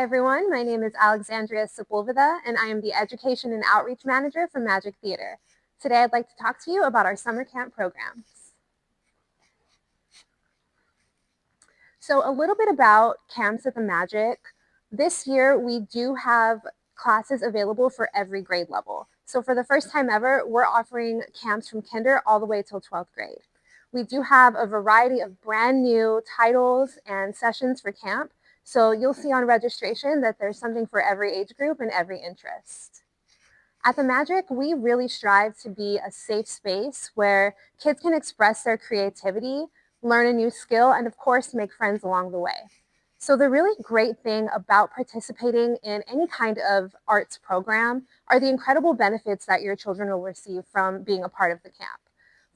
everyone, my name is Alexandria Sepulveda, and I am the Education and Outreach Manager for Magik Theatre. Today I'd like to talk to you about our summer camp programs. So a little bit about camps at the Magik. This year we do have classes available for every grade level. So for the first time ever, we're offering camps from kinder all the way till 12th grade. We do have a variety of brand new titles and sessions for camp. So you'll see on registration that there's something for every age group and every interest. At the Magik, we really strive to be a safe space where kids can express their creativity, learn a new skill, and of course, make friends along the way. So the really great thing about participating in any kind of arts program are the incredible benefits that your children will receive from being a part of the camp.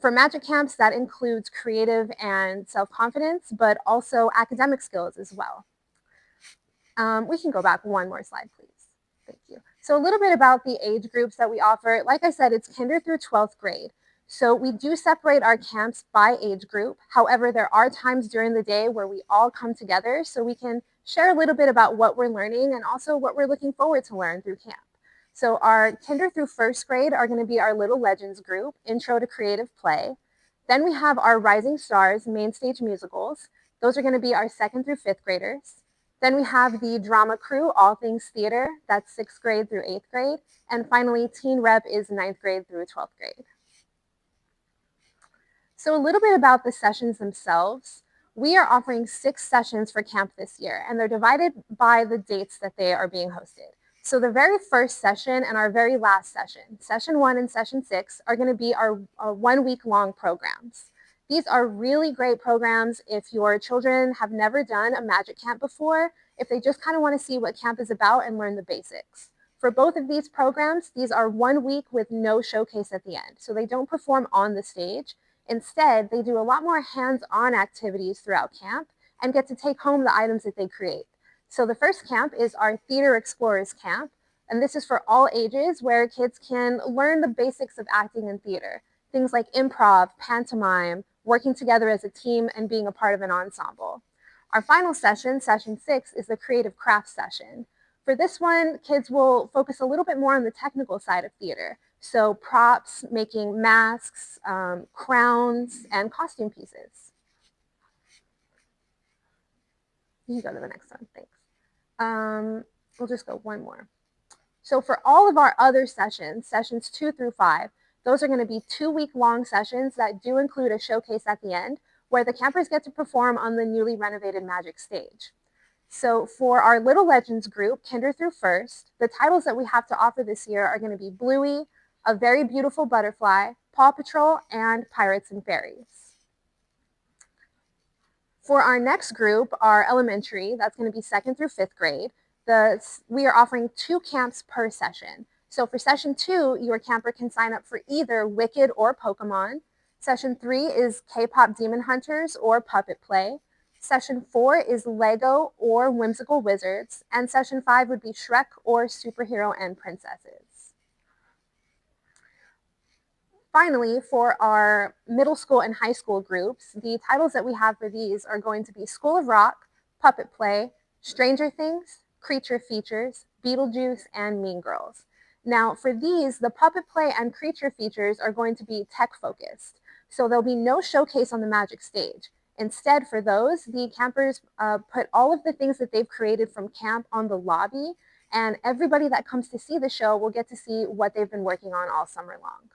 For Magik camps, that includes creative and self-confidence, but also academic skills as well. We can go back one more slide, please. Thank you. So a little bit about the age groups that we offer. Like I said, it's kinder through 12th grade. So we do separate our camps by age group. However, there are times during the day where we all come together so we can share a little bit about what we're learning and also what we're looking forward to learn through camp. So our kinder through first grade are going to be our Little Legends group, Intro to Creative Play. Then we have our Rising Stars main stage musicals. Those are going to be our 2nd through 5th graders. Then we have the Drama Crew, All Things Theater, that's 6th grade through 8th grade. And finally, Teen Rep is 9th grade through 12th grade. So a little bit about the sessions themselves. We are offering 6 sessions for camp this year, and they're divided by the dates that they are being hosted. So the very first session and our very last session, session 1 and session 6, are going to be our 1-week-long programs. These are really great programs if your children have never done a Magik camp before, if they just kind of want to see what camp is about and learn the basics. For both of these programs, these are 1 week with no showcase at the end. So they don't perform on the stage. Instead, they do a lot more hands-on activities throughout camp and get to take home the items that they create. So the first camp is our Theater Explorers Camp. And this is for all ages where kids can learn the basics of acting in theater. Things like improv, pantomime, working together as a team, and being a part of an ensemble. Our final session, session 6, is the creative crafts session. For this one, kids will focus a little bit more on the technical side of theater. So props, making masks, crowns, and costume pieces. You can go to the next one, thanks. We'll just go one more. So for all of our other sessions, sessions 2 through 5, those are going to be 2-week-long sessions that do include a showcase at the end where the campers get to perform on the newly renovated Magik stage. So for our Little Legends group, kinder through first, the titles that we have to offer this year are going to be Bluey, A Very Beautiful Butterfly, Paw Patrol, and Pirates and Fairies. For our next group, our elementary, that's going to be 2nd through 5th grade, we are offering 2 camps per session. So for session 2, your camper can sign up for either Wicked or Pokemon. Session 3 is K-pop Demon Hunters or Puppet Play. Session 4 is Lego or Whimsical Wizards. And session 5 would be Shrek or Superhero and Princesses. Finally, for our middle school and high school groups, the titles that we have for these are going to be School of Rock, Puppet Play, Stranger Things, Creature Features, Beetlejuice, and Mean Girls. Now, for these, the Puppet Play and Creature Features are going to be tech-focused. So there'll be no showcase on the Magik stage. Instead, for those, the campers put all of the things that they've created from camp on the lobby, and everybody that comes to see the show will get to see what they've been working on all summer long.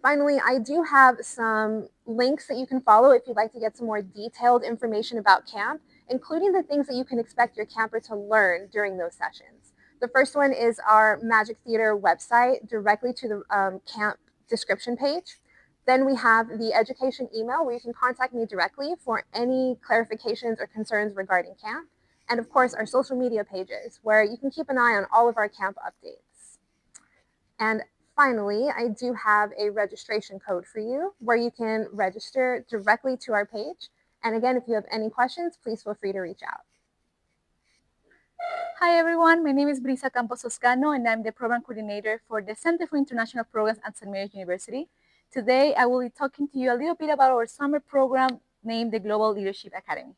Finally, I do have some links that you can follow if you'd like to get some more detailed information about camp, including the things that you can expect your camper to learn during those sessions. The first one is our Magik Theatre website directly to the camp description page. Then we have the education email where you can contact me directly for any clarifications or concerns regarding camp. And of course, our social media pages where you can keep an eye on all of our camp updates. And finally, I do have a registration code for you where you can register directly to our page. And again, if you have any questions, please feel free to reach out. Hi everyone, my name is Brisa Campos Oscano and I'm the program coordinator for the Center for International Programs at St. Mary's University. Today, I will be talking to you a little bit about our summer program named the Global Leadership Academy.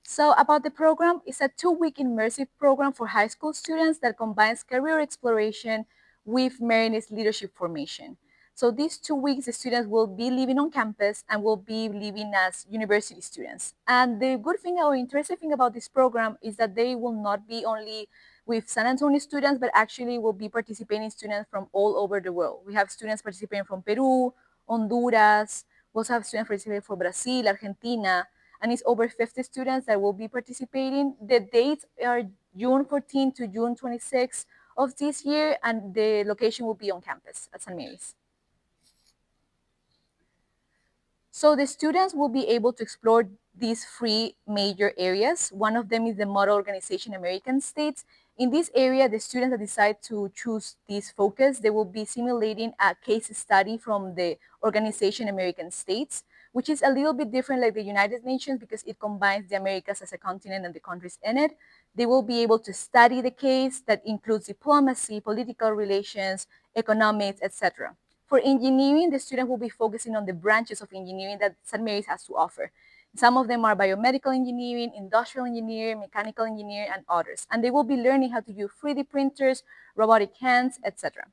So about the program, it's a 2-week immersive program for high school students that combines career exploration with Marinist leadership formation. So these 2 weeks, the students will be living on campus and will be living as university students. And the good thing or interesting thing about this program is that they will not be only with San Antonio students, but actually will be participating students from all over the world. We have students participating from Peru, Honduras. We also have students participating from Brazil, Argentina, and it's over 50 students that will be participating. The dates are June 14 to June 26 of this year, and the location will be on campus at St. Mary's. So the students will be able to explore these three major areas. One of them is the Model Organization American States. In this area, the students that decide to choose this focus, they will be simulating a case study from the Organization American States, which is a little bit different like the United Nations because it combines the Americas as a continent and the countries in it. They will be able to study the case that includes diplomacy, political relations, economics, etc. For engineering, the student will be focusing on the branches of engineering that St. Mary's has to offer. Some of them are biomedical engineering, industrial engineering, mechanical engineering, and others. And they will be learning how to use 3D printers, robotic hands, etc.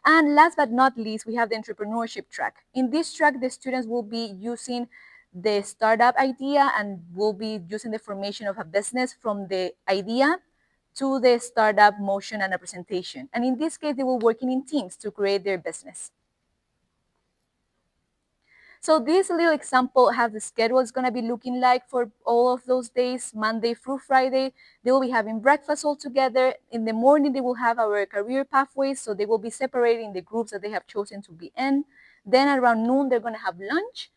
And last but not least, we have the entrepreneurship track. In this track, the students will be using the startup idea and will be using the formation of a business from the idea to the startup motion and a presentation. And in this case, they will working in teams to create their business. So this little example how the schedule is going to be looking like for all of those days, Monday through Friday. They will be having breakfast all together. In the morning, they will have our career pathways. So they will be separating the groups that they have chosen to be in. Then around noon, they're going to have lunch.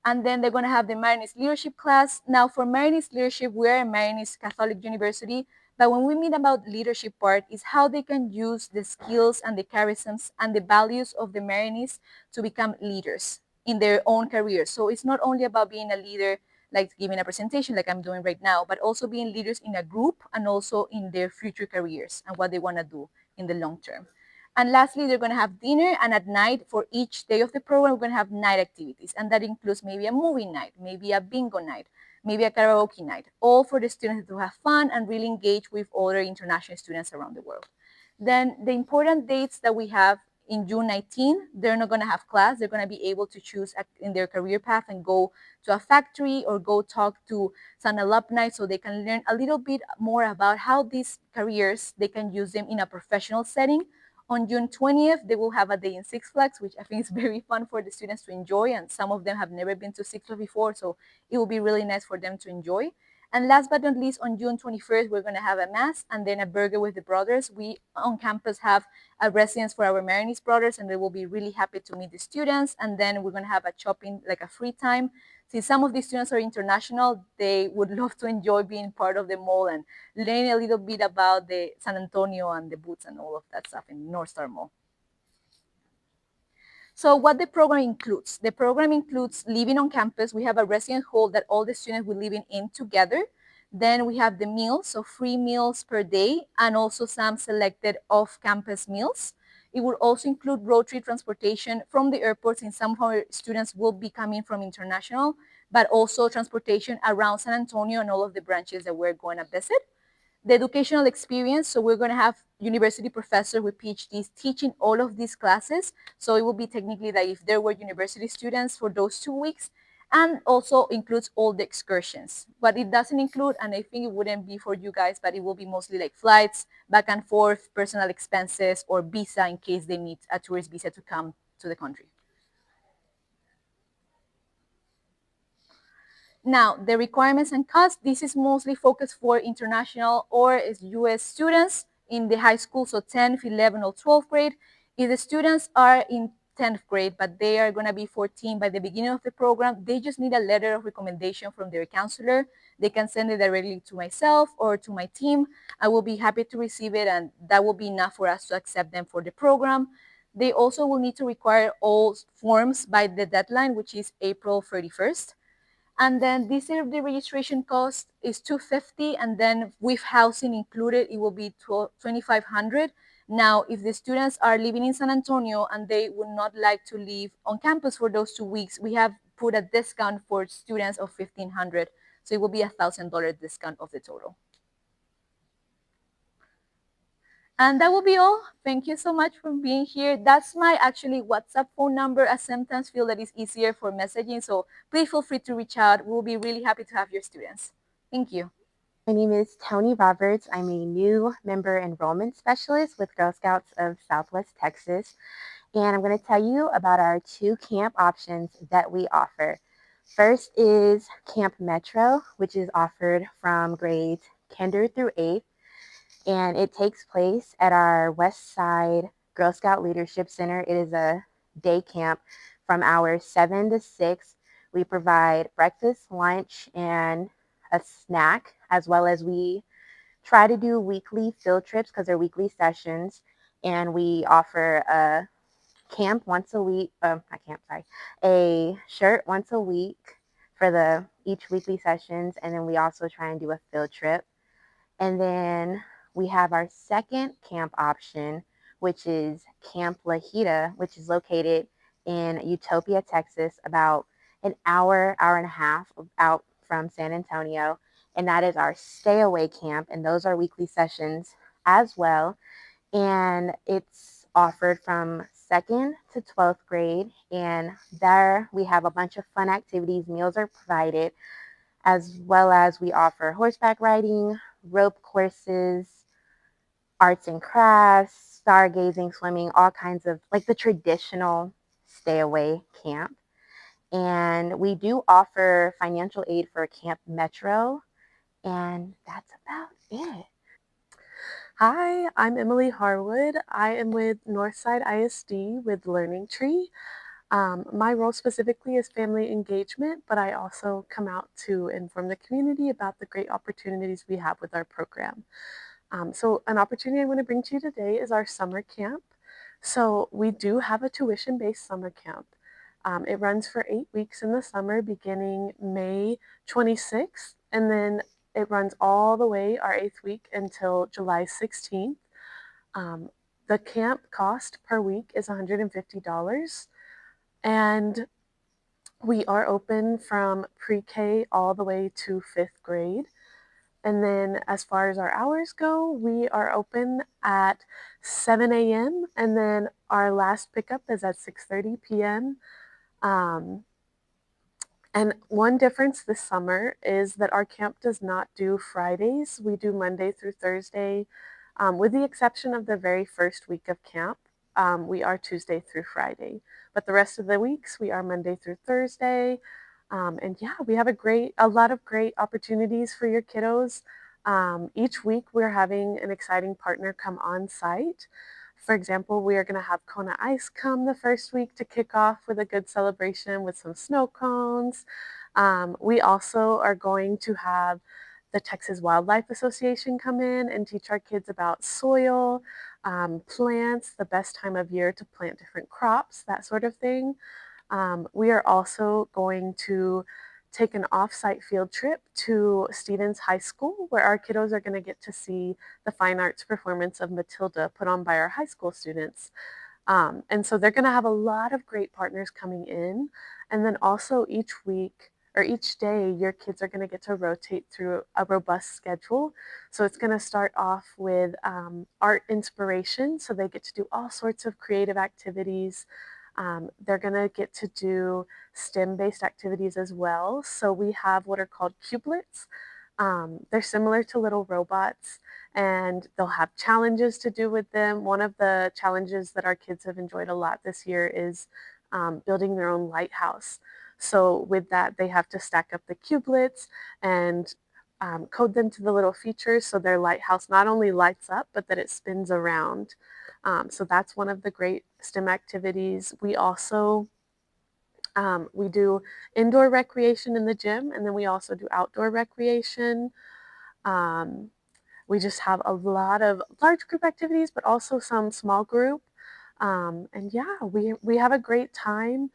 And then they're going to have the Marinist leadership class. Now for Marinist leadership, we're a Marinist Catholic University. But when we mean about leadership part, is how they can use the skills and the charisms and the values of the Marinists to become leaders in their own careers. So it's not only about being a leader, like giving a presentation like I'm doing right now, but also being leaders in a group and also in their future careers and what they want to do in the long term. And lastly, they're going to have dinner, and at night for each day of the program, we're going to have night activities. And that includes maybe a movie night, maybe a bingo night, maybe a karaoke night, all for the students to have fun and really engage with other international students around the world. Then the important dates that we have in June 19, they're not going to have class. They're going to be able to choose in their career path and go to a factory or go talk to some alumni so they can learn a little bit more about how these careers, they can use them in a professional setting. On June 20th, they will have a day in Six Flags, which I think is very fun for the students to enjoy. And some of them have never been to Six Flags before, so it will be really nice for them to enjoy. And last but not least, on June 21st, we're going to have a mass and then a burger with the brothers. We on campus have a residence for our Marinese brothers, and they will be really happy to meet the students. And then we're going to have a shopping, like a free time. Since some of these students are international, they would love to enjoy being part of the mall and learn a little bit about the San Antonio and the boots and all of that stuff in Northside Mall. So what the program includes? The program includes living on campus. We have a residence hall that all the students will live in together. Then we have the meals, so free meals per day, and also some selected off-campus meals. It will also include road trip transportation from the airports, and some of our students will be coming from international, but also transportation around San Antonio and all of the branches that we're going to visit. The educational experience, so we're going to have university professors with PhDs teaching all of these classes. So it will be technically that if there were university students for those 2 weeks, and also includes all the excursions. What it doesn't include, and I think it wouldn't be for you guys, but it will be mostly like flights, back and forth, personal expenses, or visa in case they need a tourist visa to come to the country. Now, the requirements and costs, this is mostly focused for international or US students in the high school, so 10th, 11th, or 12th grade. If the students are in 10th grade, but they are going to be 14 by the beginning of the program, they just need a letter of recommendation from their counselor. They can send it directly to myself or to my team. I will be happy to receive it, and that will be enough for us to accept them for the program. They also will need to require all forms by the deadline, which is April 31st. And then this year the registration cost is $250, and then with housing included, it will be $2,500. Now, if the students are living in San Antonio and they would not like to live on campus for those 2 weeks, we have put a discount for students of $1,500. So it will be $1,000 discount of the total. And that will be all. Thank you so much for being here. That's my actually WhatsApp phone number. I sometimes feel that it's easier for messaging. So please feel free to reach out. We'll be really happy to have your students. Thank you. My name is Tony Roberts. I'm a new member enrollment specialist with Girl Scouts of Southwest Texas. And I'm going to tell you about our 2 camp options that we offer. First is Camp Metro, which is offered from grades kinder through 8th. And it takes place at our West Side Girl Scout Leadership Center. It is a day camp from hours 7 to 6. We provide breakfast, lunch, and a snack, as well as we try to do weekly field trips because they're weekly sessions. And we offer a camp once a week, a shirt once a week for the each weekly sessions. And then we also try and do a field trip. And then we have our second camp option, which is Camp Lajita, which is located in Utopia, Texas, about an hour, hour and a half out from San Antonio. And that is our stay away camp. And those are weekly sessions as well. And it's offered from 2nd to 12th grade. And there we have a bunch of fun activities. Meals are provided, as well as we offer horseback riding, rope courses, arts and crafts, stargazing, swimming, all kinds of like the traditional stay away camp. And we do offer financial aid for Camp Metro. And that's about it. Hi, I'm Emily Harwood. I am with Northside ISD with Learning Tree. My role specifically is family engagement, but I also come out to inform the community about the great opportunities we have with our program. So an opportunity I want to bring to you today is our summer camp. So we do have a tuition-based summer camp. It runs for 8 weeks in the summer, beginning May 26th, and then it runs all the way our 8th week until July 16th. The camp cost per week is $150, and we are open from pre-K all the way to 5th grade. And then as far as our hours go, we are open at 7 a.m. and then our last pickup is at 6:30 p.m. And one difference this summer is that our camp does not do Fridays. We do Monday through Thursday, with the exception of the very first week of camp. We are Tuesday through Friday, but the rest of the weeks we are Monday through Thursday. And yeah, we have a lot of great opportunities for your kiddos. Each week we're having an exciting partner come on site. For example, we are going to have Kona Ice come the first week to kick off with a good celebration with some snow cones. We also are going to have the Texas Wildlife Association come in and teach our kids about soil, plants, the best time of year to plant different crops, that sort of thing. We are also going to take an off-site field trip to Stevens High School, where our kiddos are going to get to see the fine arts performance of Matilda put on by our high school students. And so they're going to have a lot of great partners coming in. And then also each week or each day, your kids are going to get to rotate through a robust schedule. So it's going to start off with art inspiration. So they get to do all sorts of creative activities. They're going to get to do STEM-based activities as well. So we have what are called cubelets. They're similar to little robots, and they'll have challenges to do with them. One of the challenges that our kids have enjoyed a lot this year is building their own lighthouse. So with that, they have to stack up the cubelets and code them to the little features so their lighthouse not only lights up, but that it spins around. So that's one of the great STEM activities. We also we do indoor recreation in the gym, and then we also do outdoor recreation. We just have a lot of large group activities, but also some small group. And yeah, we have a great time.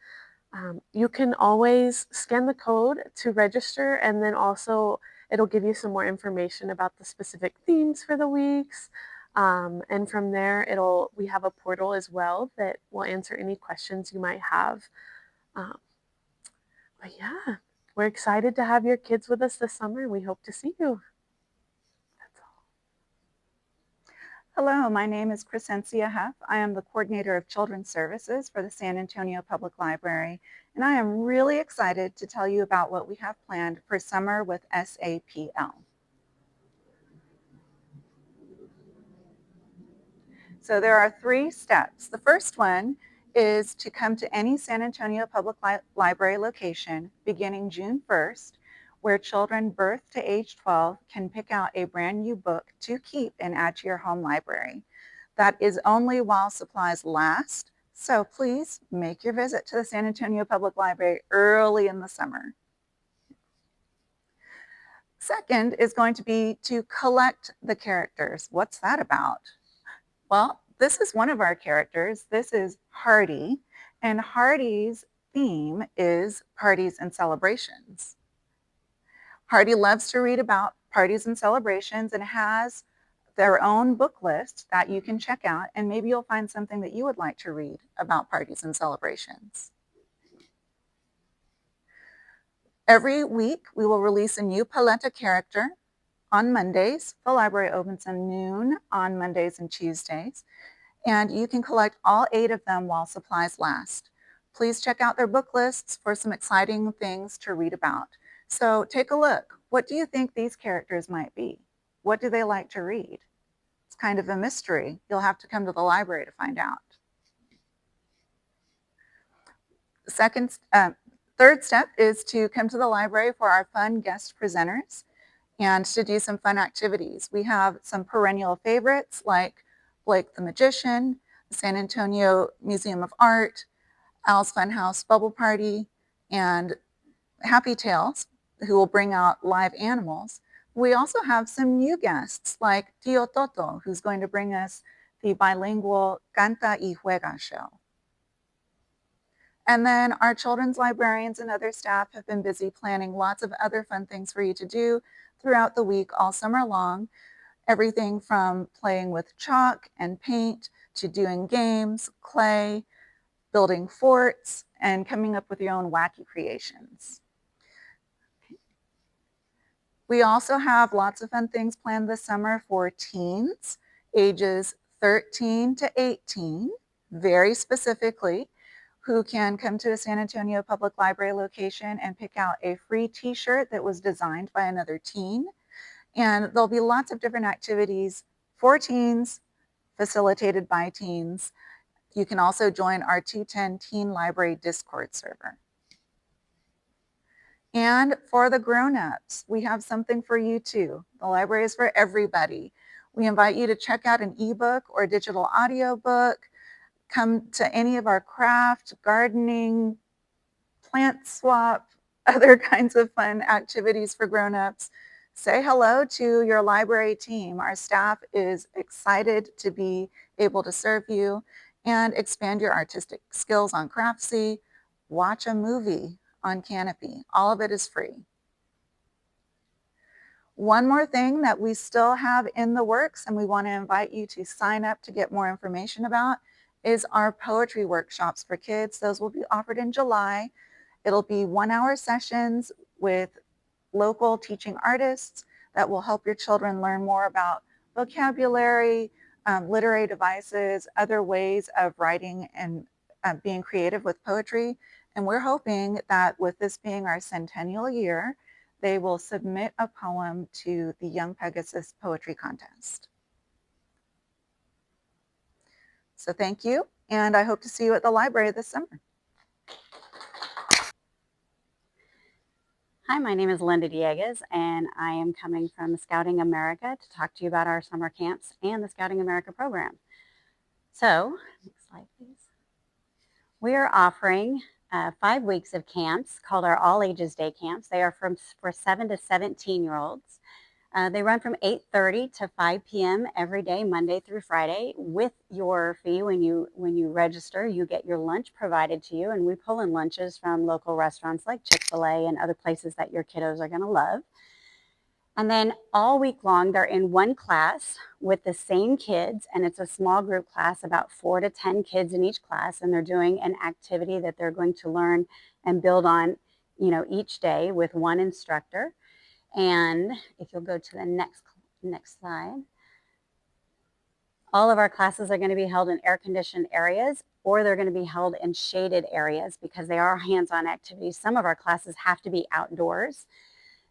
You can always scan the code to register, and then also it'll give you some more information about the specific themes for the weeks. And from there, we have a portal as well that will answer any questions you might have. But yeah, we're excited to have your kids with us this summer. We hope to see you. That's all. Hello, my name is Crescencia Huff. I am the coordinator of Children's Services for the San Antonio Public Library, and I am really excited to tell you about what we have planned for summer with SAPL. So there are 3 steps. The first one is to come to any San Antonio Public Library location beginning June 1st, where children birth to age 12 can pick out a brand new book to keep and add to your home library. That is only while supplies last, so please make your visit to the San Antonio Public Library early in the summer. Second is going to be to collect the characters. What's that about? Well, this is one of our characters. This is Hardy, and Hardy's theme is parties and celebrations. Hardy loves to read about parties and celebrations and has their own book list that you can check out, and maybe you'll find something that you would like to read about parties and celebrations. Every week, we will release a new Paleta character on Mondays. The library opens at noon on Mondays and Tuesdays, and you can collect all 8 of them while supplies last. Please check out their book lists for some exciting things to read about. So take a look. What do you think these characters might be? What do they like to read? It's kind of a mystery. You'll have to come to the library to find out. Third step is to come to the library for our fun guest presenters and to do some fun activities. We have some perennial favorites like Blake the Magician, the San Antonio Museum of Art, Al's Funhouse Bubble Party, and Happy Tales, who will bring out live animals. We also have some new guests like Tio Toto, who's going to bring us the bilingual Canta y Juega show. And then our children's librarians and other staff have been busy planning lots of other fun things for you to do throughout the week all summer long. Everything from playing with chalk and paint to doing games, clay, building forts, and coming up with your own wacky creations. We also have lots of fun things planned this summer for teens, ages 13 to 18, very specifically, who can come to a San Antonio Public Library location and pick out a free t-shirt that was designed by another teen. And there'll be lots of different activities for teens, facilitated by teens. You can also join our 210 Teen Library Discord server. And for the grown-ups, we have something for you too. The library is for everybody. We invite you to check out an ebook or digital audio book. Come to any of our craft, gardening, plant swap, other kinds of fun activities for grown-ups. Say hello to your library team. Our staff is excited to be able to serve you and expand your artistic skills on Craftsy. Watch a movie on Canopy. All of it is free. One more thing that we still have in the works and we want to invite you to sign up to get more information about is our poetry workshops for kids. Those will be offered in July. It'll be 1-hour sessions with local teaching artists that will help your children learn more about vocabulary, literary devices, other ways of writing and being creative with poetry. And we're hoping that with this being our centennial year, they will submit a poem to the Young Pegasus Poetry Contest. So thank you, and I hope to see you at the library this summer. Hi, my name is Linda Dieguez, and I am coming from Scouting America to talk to you about our summer camps and the Scouting America program. So, next slide, please. We are offering 5 weeks of camps called our All Ages Day Camps. They are for 7 to 17-year-olds. They run from 8:30 to 5 p.m. every day, Monday through Friday. With your fee, when you register, you get your lunch provided to you, and we pull in lunches from local restaurants like Chick-fil-A and other places that your kiddos are going to love. And then all week long, they're in one class with the same kids, and it's a small group class, about 4 to 10 kids in each class, and they're doing an activity that they're going to learn and build on each day with one instructor. And if you'll go to the next slide, all of our classes are going to be held in air-conditioned areas, or they're going to be held in shaded areas because they are hands-on activities. Some of our classes have to be outdoors.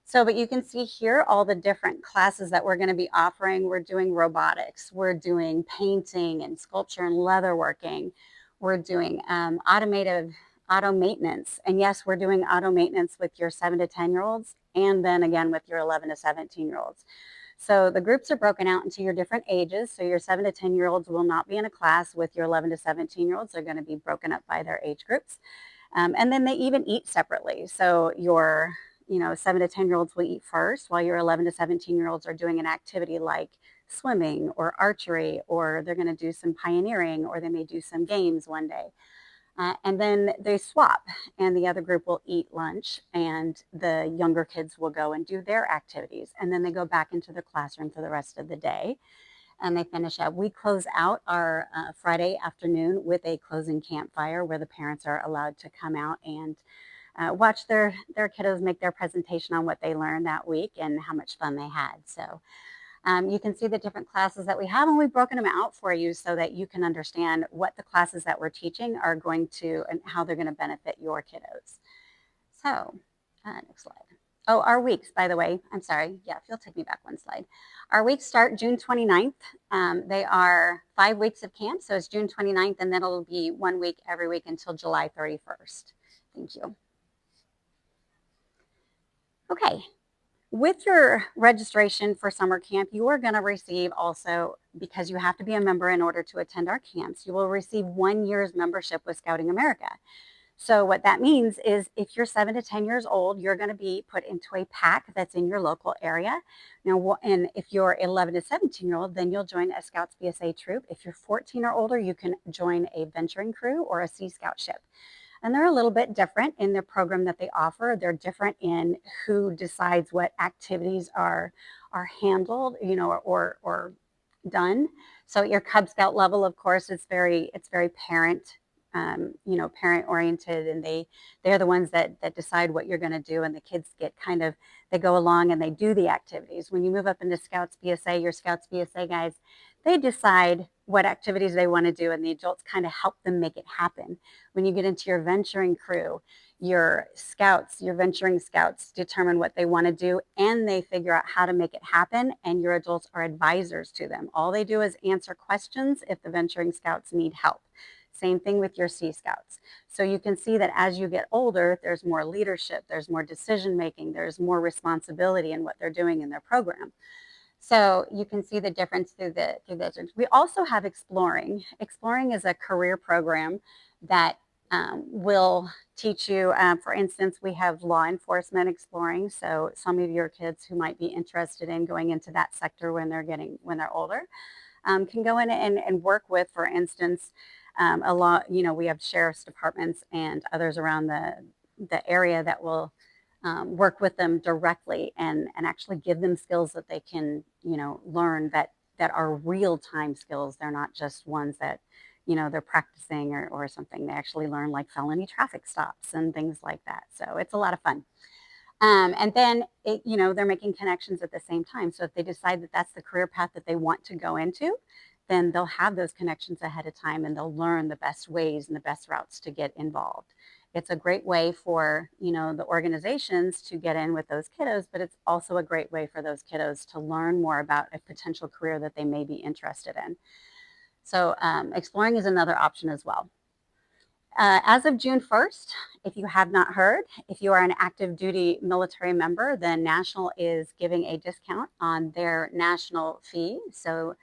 So, but you can see here all the different classes that we're going to be offering. We're doing robotics, we're doing painting and sculpture and leatherworking, we're doing auto maintenance. And yes, we're doing auto maintenance with your 7 to 10-year-olds, and then again with your 11 to 17-year-olds. So the groups are broken out into your different ages. So your 7 to 10-year-olds will not be in a class with your 11 to 17-year-olds. They're going to be broken up by their age groups. And then they even eat separately. So your 7 to 10-year-olds will eat first, while your 11 to 17-year-olds are doing an activity like swimming or archery, or they're going to do some pioneering, or they may do some games one day. And then they swap, and the other group will eat lunch, and the younger kids will go and do their activities. And then they go back into the classroom for the rest of the day, and they finish up. We close out our Friday afternoon with a closing campfire where the parents are allowed to come out and watch their kiddos make their presentation on what they learned that week and how much fun they had. So you can see the different classes that we have, and we've broken them out for you so that you can understand what the classes that we're teaching are going to and how they're going to benefit your kiddos. So next slide. Oh, our weeks, by the way, I'm sorry. Yeah, if you'll take me back one slide. Our weeks start June 29th. They are 5 weeks of camp, so it's June 29th, and then it'll be 1 week every week until July 31st. Thank you. Okay. With your registration for summer camp, you are going to receive also, because you have to be a member in order to attend our camps, you will receive 1 year's membership with Scouting America. So what that means is if you're 7 to 10 years old, you're going to be put into a pack that's in your local area. Now, and if you're 11 to 17-year-old, then you'll join a Scouts BSA troop. If you're 14 or older, you can join a venturing crew or a Sea Scout ship. And they're a little bit different in the program that they offer. They're different in who decides what activities are handled, or done. So at your Cub Scout level, of course, it's very parent, parent oriented, and they're the ones that decide what you're going to do, and the kids get they go along and they do the activities. When you move up into Scouts BSA, your Scouts BSA guys, they decide what activities they want to do, and the adults kind of help them make it happen. When you get into your venturing crew, your venturing scouts determine what they want to do, and they figure out how to make it happen, and your adults are advisors to them. All they do is answer questions if the venturing scouts need help. Same thing with your Sea Scouts. So you can see that as you get older, there's more leadership, there's more decision making, there's more responsibility in what they're doing in their program. So you can see the difference through those. We also have Exploring. Exploring is a career program that will teach you, for instance, we have law enforcement exploring. So some of your kids who might be interested in going into that sector when they're older can go in and work with, for instance, we have sheriff's departments and others around the area that will work with them directly and actually give them skills that they can, learn that are real-time skills. They're not just ones that, they're practicing or something. They actually learn like felony traffic stops and things like that. So it's a lot of fun. And then, they're making connections at the same time. So if they decide that that's the career path that they want to go into, then they'll have those connections ahead of time, and they'll learn the best ways and the best routes to get involved. It's a great way for, the organizations to get in with those kiddos, but it's also a great way for those kiddos to learn more about a potential career that they may be interested in. So Exploring is another option as well. As of June 1st, if you have not heard, if you are an active duty military member, then National is giving a discount on their national fee. So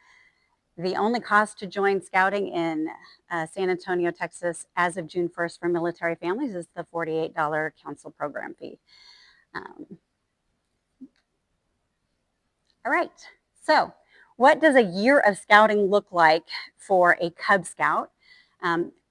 the only cost to join Scouting in San Antonio, Texas, as of June 1st for military families is the $48 council program fee. All right, so what does a year of Scouting look like for a Cub Scout?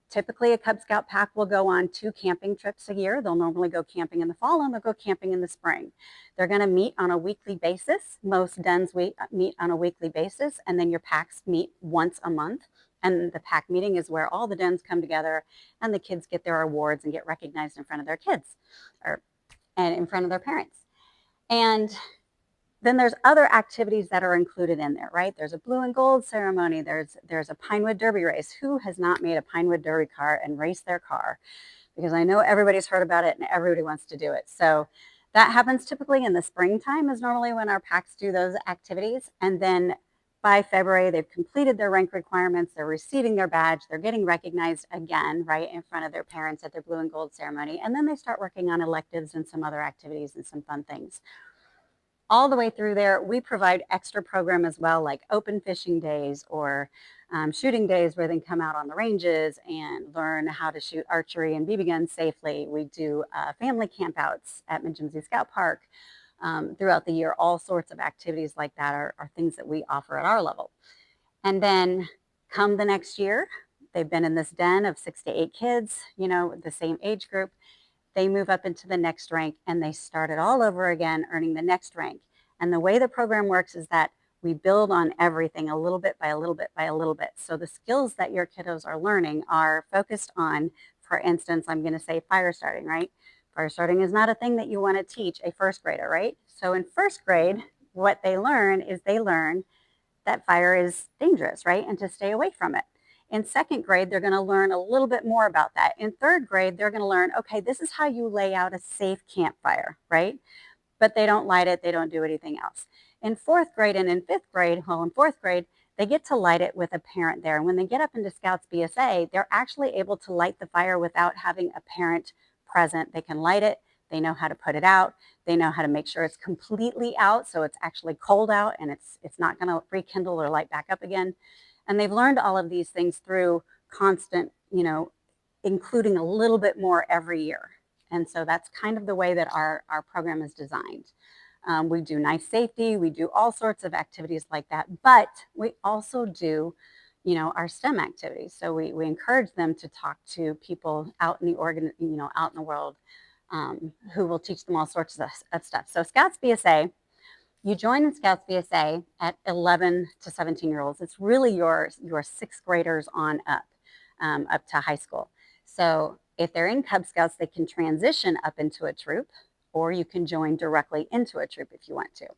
Typically, a Cub Scout pack will go on 2 camping trips a year. They'll normally go camping in the fall, and they'll go camping in the spring. They're going to meet on a weekly basis. Most DENs meet on a weekly basis, and then your packs meet once a month. And the pack meeting is where all the DENs come together, and the kids get their awards and get recognized in front of their kids or and in front of their parents. And then there's other activities that are included in there, right? There's a blue and gold ceremony. There's a Pinewood Derby race. Who has not made a Pinewood Derby car and raced their car? Because I know everybody's heard about it and everybody wants to do it. So that happens typically in the springtime is normally when our PACs do those activities. And then by February, they've completed their rank requirements. They're receiving their badge. They're getting recognized again, right, in front of their parents at their blue and gold ceremony. And then they start working on electives and some other activities and some fun things. All the way through there, we provide extra program as well, like open fishing days or shooting days where they can come out on the ranges and learn how to shoot archery and BB guns safely. We do family campouts at Magik Scout Park throughout the year. All sorts of activities like that are things that we offer at our level. And then come the next year, they've been in this den of 6 to 8 kids, you know, the same age group. They move up into the next rank and they start it all over again, earning the next rank. And the way the program works is that we build on everything a little bit by a little bit by a little bit. So the skills that your kiddos are learning are focused on, for instance, I'm going to say fire starting, right? Fire starting is not a thing that you want to teach a first grader, right? So in first grade, what they learn is they learn that fire is dangerous, right? And to stay away from it. In second grade, they're going to learn a little bit more about that. In third grade, they're going to learn, okay, this is how you lay out a safe campfire, right? But they don't light it. They don't do anything else. In fourth grade and in fifth grade, well, in fourth grade, they get to light it with a parent there. And when they get up into Scouts BSA, they're actually able to light the fire without having a parent present. They can light it. They know how to put it out. They know how to make sure it's completely out, so it's actually cold out and it's not going to rekindle or light back up again. And they've learned all of these things through constant, you know, including a little bit more every year. And so that's kind of the way that our program is designed. We do nice safety. We do all sorts of activities like that. But we also do, you know, our STEM activities. So we encourage them to talk to people out in the out in the world who will teach them all sorts of stuff. So Scouts BSA, you join in Scouts BSA at 11 to 17-year-olds. It's really your sixth graders on up to high school. So if they're in Cub Scouts, they can transition up into a troop, or you can join directly into a troop if you want to.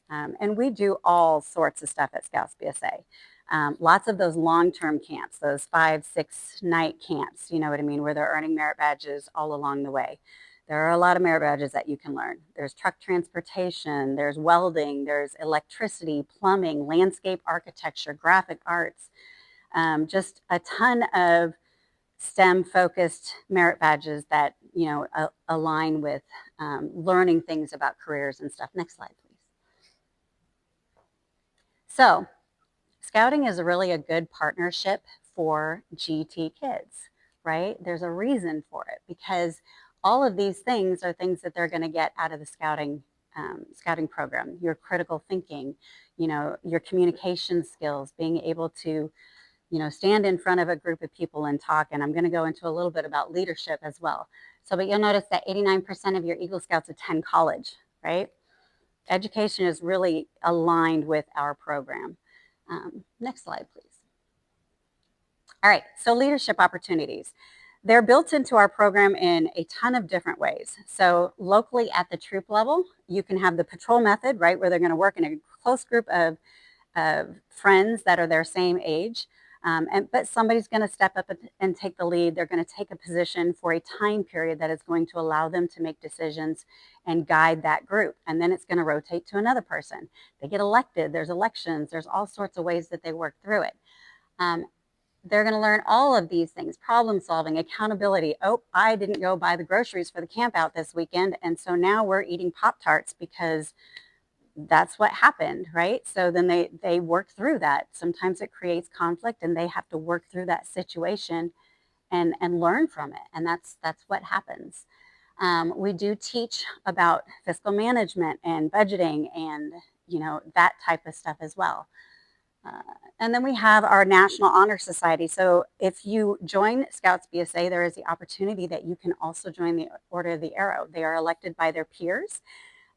And we do all sorts of stuff at Scouts BSA. Lots of those long-term camps, those 5-6 night camps, you know what I mean, where they're earning merit badges all along the way. There are a lot of merit badges that you can learn. There's truck transportation, there's welding, there's electricity, plumbing, landscape architecture, graphic arts, just a ton of STEM-focused merit badges that, you know, align with learning things about careers and stuff. Next slide, please. So Scouting is really a good partnership for GT kids, right? There's a reason for it because all of these things are things that they're going to get out of the scouting program. Your critical thinking, you know, your communication skills, being able to, you know, stand in front of a group of people and talk. And I'm going to go into a little bit about leadership as well. So, but you'll notice that 89% of your Eagle Scouts attend college, right? Education is really aligned with our program. Next slide, please. All right, so leadership opportunities. They're built into our program in a ton of different ways. So locally at the troop level, you can have the patrol method, right, where they're going to work in a close group of friends that are their same age. But somebody's going to step up and take the lead. They're going to take a position for a time period that is going to allow them to make decisions and guide that group. And then it's going to rotate to another person. They get elected. There's elections. There's all sorts of ways that they work through it. They're going to learn all of these things: problem solving, accountability. Oh, I didn't go buy the groceries for the camp out this weekend, and so now we're eating Pop-Tarts because that's what happened, right? So then they work through that. Sometimes it creates conflict and they have to work through that situation and learn from it. And that's what happens. We do teach about fiscal management and budgeting and, you know, that type of stuff as well. And then we have our National Honor Society. So if you join Scouts BSA, there is the opportunity that you can also join the Order of the Arrow. They are elected by their peers.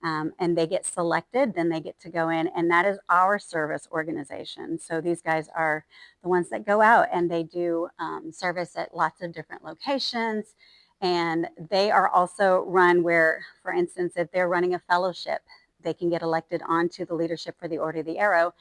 And they get selected, then they get to go in, and that is our service organization. So these guys are the ones that go out and they do service at lots of different locations, And they are also run where, for instance, if they're running a fellowship, they can get elected onto the leadership for the Order of the Arrow.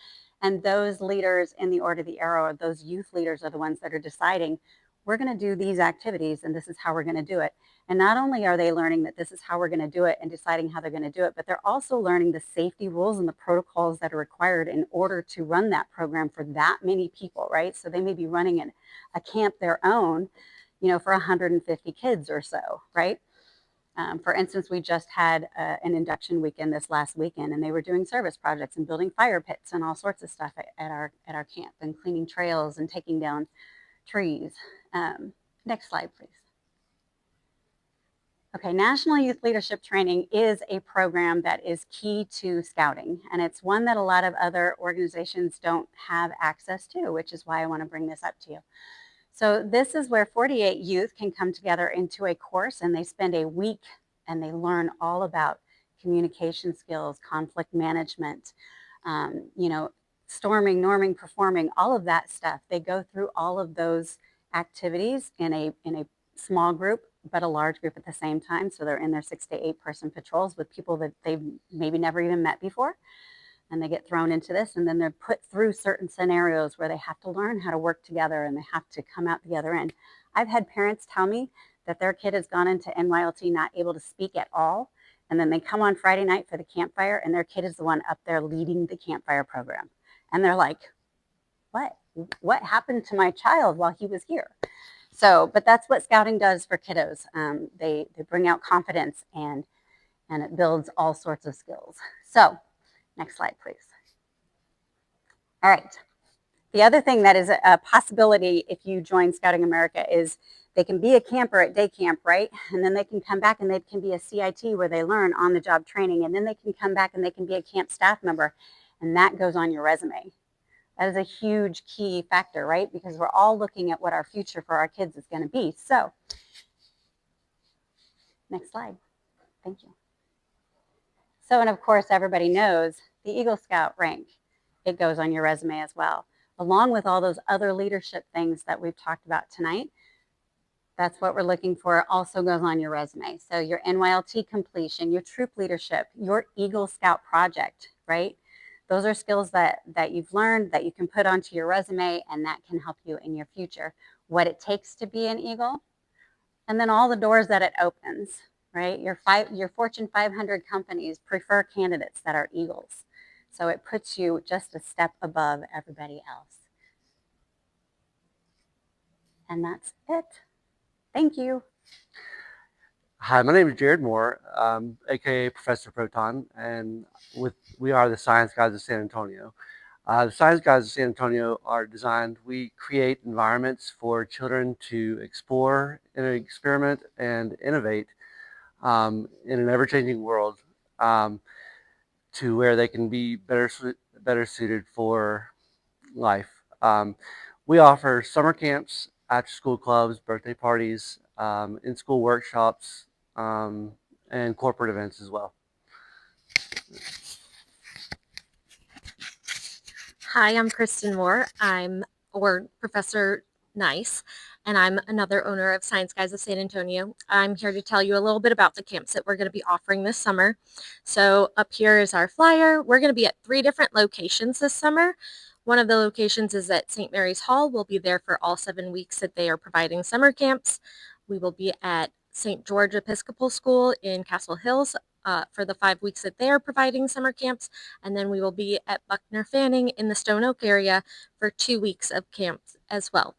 And those leaders in the Order of the Arrow, those youth leaders, are the ones that are deciding, we're going to do these activities and this is how we're going to do it. And not only are they learning that this is how we're going to do it and deciding how they're going to do it, but they're also learning the safety rules and the protocols that are required in order to run that program for that many people, right? So they may be running a camp their own, you know, for 150 kids or so, right? For instance, we just had an induction weekend this last weekend, and they were doing service projects and building fire pits and all sorts of stuff at our camp, and cleaning trails and taking down trees. Next slide, please. Okay, National Youth Leadership Training is a program that is key to Scouting, and it's one that a lot of other organizations don't have access to, which is why I want to bring this up to you. So this is where 48 youth can come together into a course, and they spend a week and they learn all about communication skills, conflict management, you know, storming, norming, performing, all of that stuff. They go through all of those activities in a small group, but a large group at the same time. So they're in their 6 to 8 person patrols with people that they've maybe never even met before. And they get thrown into this, and then they're put through certain scenarios where they have to learn how to work together and they have to come out the other end. I've had parents tell me that their kid has gone into NYLT not able to speak at all, and then they come on Friday night for the campfire, and their kid is the one up there leading the campfire program. And they're like, what happened to my child while he was here? So, but that's what Scouting does for kiddos. They bring out confidence, and it builds all sorts of skills. So, next slide, please. All right. The other thing that is a possibility if you join Scouting America is they can be a camper at day camp, right? And then they can come back and they can be a CIT where they learn on-the-job training. And then they can come back and they can be a camp staff member. And that goes on your resume. That is a huge key factor, right? Because we're all looking at what our future for our kids is going to be. So, next slide. Thank you. So, and of course, everybody knows the Eagle Scout rank. It goes on your resume as well, along with all those other leadership things that we've talked about tonight. That's what we're looking for. It also goes on your resume. So your NYLT completion, your troop leadership, your Eagle Scout project, right? Those are skills that you've learned that you can put onto your resume, and that can help you in your future. What it takes to be an Eagle, and then all the doors that it opens, right? Your Fortune 500 companies prefer candidates that are Eagles. So it puts you just a step above everybody else. And that's it. Thank you. Hi, my name is Jared Moore, aka Professor Proton, and we are the Science Guides of San Antonio. The Science Guides of San Antonio are designed, we create environments for children to explore, experiment, and innovate in an ever-changing world to where they can be better suited for life. We offer summer camps, after-school clubs, birthday parties, in-school workshops, and corporate events as well. Hi, I'm Kristen Moore. Or Professor Nice, and I'm another owner of Science Guides of San Antonio. I'm here to tell you a little bit about the camps that we're going to be offering this summer. So up here is our flyer. We're going to be at 3 different locations this summer. One of the locations is at St. Mary's Hall. We'll be there for all 7 weeks that they are providing summer camps. We will be at St. George Episcopal School in Castle Hills for the 5 weeks that they are providing summer camps. And then we will be at Buckner Fanning in the Stone Oak area for 2 weeks of camps as well.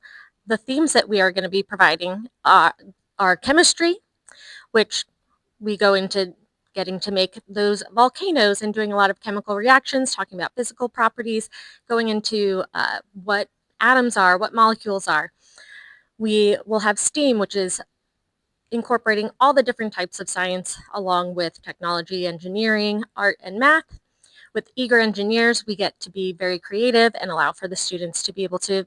The themes that we are going to be providing are chemistry, which we go into getting to make those volcanoes and doing a lot of chemical reactions, talking about physical properties, going into what atoms are, what molecules are. We will have STEAM, which is incorporating all the different types of science along with technology, engineering, art, and math. With Eager Engineers, we get to be very creative and allow for the students to be able to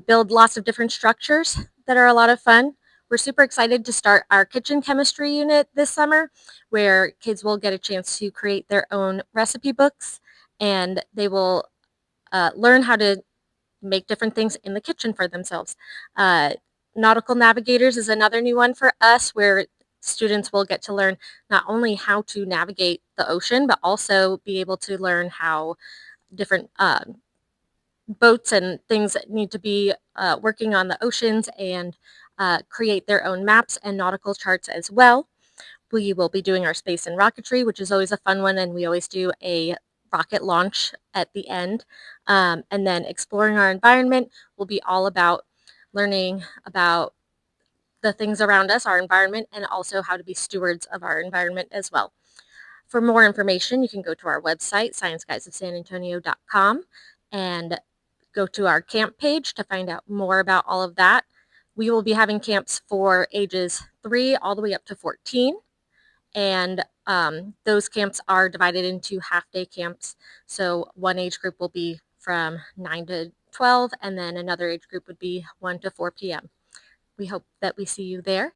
build lots of different structures that are a lot of fun. We're super excited to start our kitchen chemistry unit this summer, where kids will get a chance to create their own recipe books, and they will learn how to make different things in the kitchen for themselves. Nautical Navigators is another new one for us, where students will get to learn not only how to navigate the ocean, but also be able to learn how different boats and things that need to be working on the oceans, and create their own maps and nautical charts as well. We will be doing our space and rocketry, which is always a fun one, and we always do a rocket launch at the end. And then exploring our environment will be all about learning about the things around us, our environment, and also how to be stewards of our environment as well. For more information, you can go to our website, scienceguidesofsanantonio.com, and go to our camp page to find out more about all of that. We will be having camps for ages 3 all the way up to 14. And those camps are divided into half-day camps. So one age group will be from 9 to 12, and then another age group would be 1 to 4 p.m. We hope that we see you there.